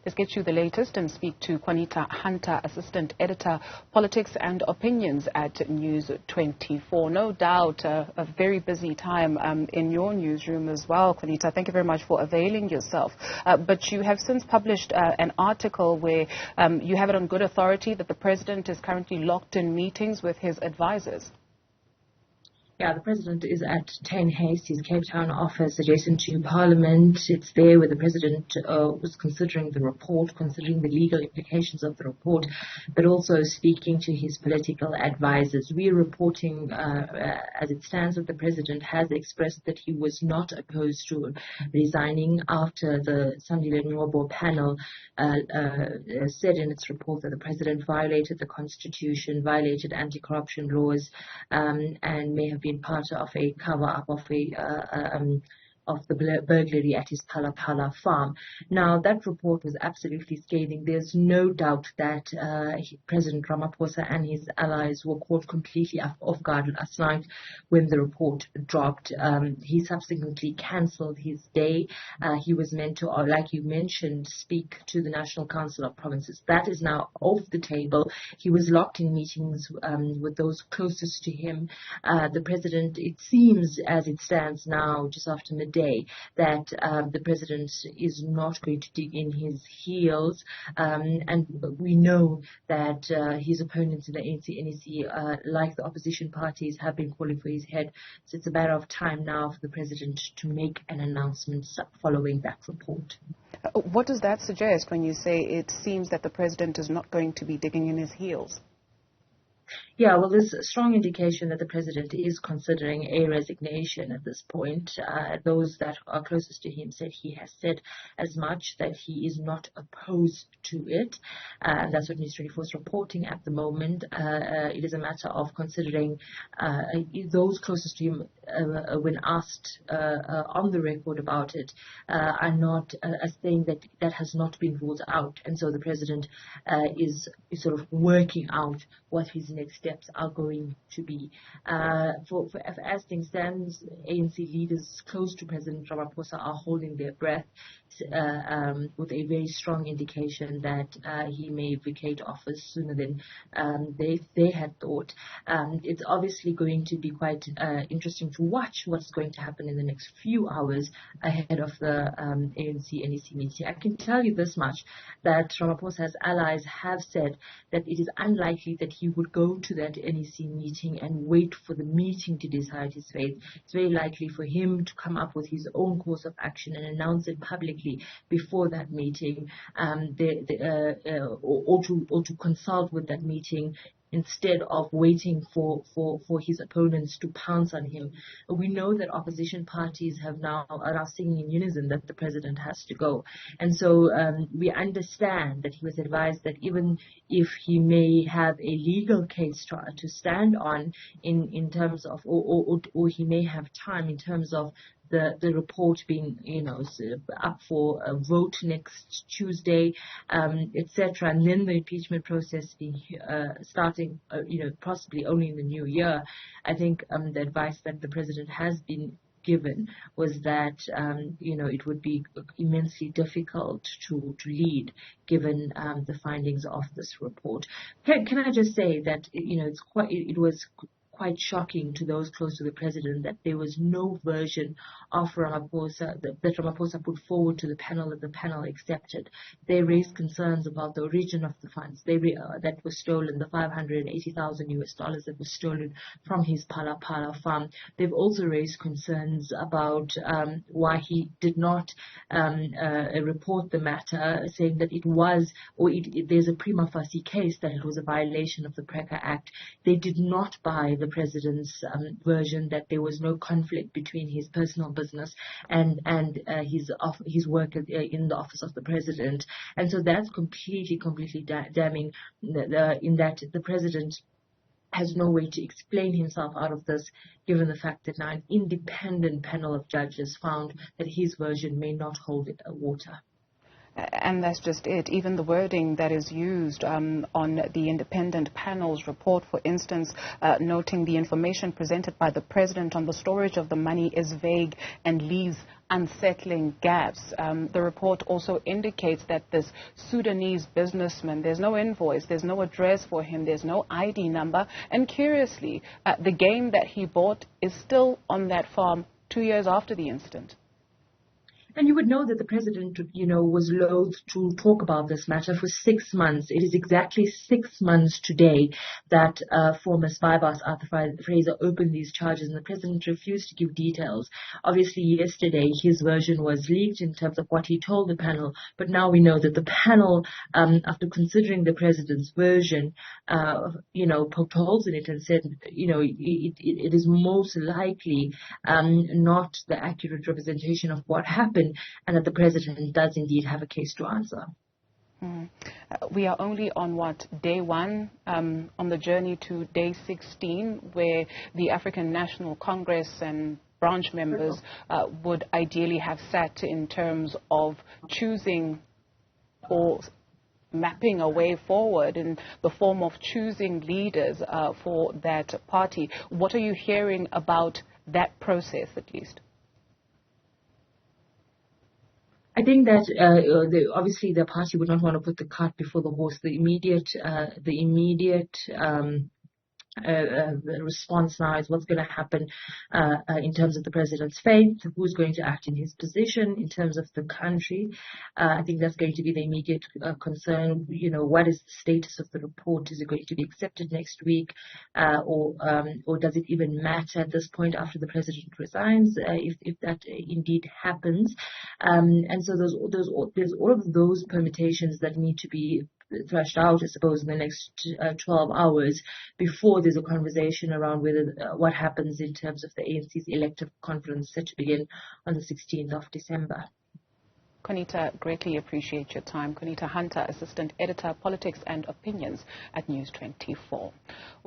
Let's get you the latest and speak to Qaanitah Hunter, Assistant Editor, Politics and Opinions at News 24. No doubt a very busy time in your newsroom as well, Qaanitah. Thank you very much for availing yourself. But you have since published an article where you have it on good authority that the President is currently locked in meetings with his advisors. Yeah, the President is at 10 Haste, his Cape Town office adjacent to Parliament. It's there where the President was considering the report, considering the legal implications of the report, but also speaking to his political advisors. We are reporting, as it stands, that the President has expressed that he was not opposed to resigning after the Sandile Nyobo panel said in its report that the President violated the Constitution, violated anti-corruption laws, and may have been part of a cover-up of the burglary at his Phala Phala farm. Now, that report was absolutely scathing. There's no doubt that President Ramaphosa and his allies were caught completely off guard last night when the report dropped. He subsequently cancelled his day. He was meant to, like you mentioned, speak to the National Council of Provinces. That is now off the table. He was locked in meetings with those closest to him. The President, it seems as it stands now, just after midday, that the President is not going to dig in his heels, and we know that his opponents in the ANC-NEC, like the opposition parties, have been calling for his head. So it's a matter of time now for the President to make an announcement following that report. What does that suggest when you say it seems that the President is not going to be digging in his heels? Yeah, well, there's a strong indication that the President is considering a resignation at this point. Those that are closest to him said he has said as much, that he is not opposed to it. That's what News 24 is reporting at the moment. It is a matter of considering those closest to him, when asked on the record about it, are not saying that that has not been ruled out. And so the President is sort of working out what his next steps are going to be. As things stand, ANC leaders close to President Ramaphosa are holding their breath with a very strong indication that he may vacate office sooner than they had thought. It's obviously going to be quite interesting to watch what's going to happen in the next few hours ahead of the ANC-NEC meeting. I can tell you this much, that Ramaphosa's allies have said that it is unlikely that he would go to that NEC meeting and wait for the meeting to decide his fate. It's very likely for him to come up with his own course of action and announce it publicly before that meeting, or to consult with that meeting, instead of waiting for his opponents to pounce on him. We know that opposition parties are now singing in unison that the President has to go. And so we understand that he was advised that even if he may have a legal case to stand on in terms of, or he may have time in terms of the report being, up for a vote next Tuesday, etc., and then the impeachment process being starting, possibly only in the new year. I think the advice that the President has been given was that it would be immensely difficult to lead given the findings of this report. Can I just say that it was quite shocking to those close to the President that there was no version of Ramaphosa that Ramaphosa put forward to the panel that the panel accepted. They raised concerns about the origin of the funds that was stolen, the $580,000 that was stolen from his Phala Phala farm. They've also raised concerns about why he did not report the matter, saying that there's a prima facie case that it was a violation of the PRECA Act. They did not buy the President's version that there was no conflict between his personal business and his work in the office of the President. And so that's completely damning, in that the President has no way to explain himself out of this, given the fact that now an independent panel of judges found that his version may not hold water. And that's just it. Even the wording that is used on the independent panel's report, for instance, noting the information presented by the President on the storage of the money is vague and leaves unsettling gaps. The report also indicates that this Sudanese businessman, there's no invoice, there's no address for him, there's no ID number, and curiously, the game that he bought is still on that farm 2 years after the incident. And you would know that the president, was loath to talk about this matter for 6 months. It is exactly 6 months today that former spy boss Arthur Fraser opened these charges, and the president refused to give details. Obviously, yesterday, his version was leaked in terms of what he told the panel, but now we know that the panel, after considering the president's version, poked holes in it and said, it is most likely not the accurate representation of what happened, and that the president does indeed have a case to answer. We are only on day 1 on the journey to day 16, where the African National Congress and branch members would ideally have sat in terms of choosing or mapping a way forward in the form of choosing leaders for that party. What are you hearing about that process, at least? I think that obviously the party would not want to put the cart before the horse. The immediate the response now is what's going to happen in terms of the president's faith, who's going to act in his position in terms of the country. I think that's going to be the immediate concern. What is the status of the report? Is it going to be accepted next week, or does it even matter at this point after the president resigns, if that indeed happens? And so there's all of those permutations that need to be thrashed out, I suppose, in the next 12 hours before there's a conversation around whether what happens in terms of the ANC's elective conference set to begin on the 16th of December. Qaanitah, greatly appreciate your time. Qaanitah Hunter, Assistant Editor, Politics and Opinions at News 24.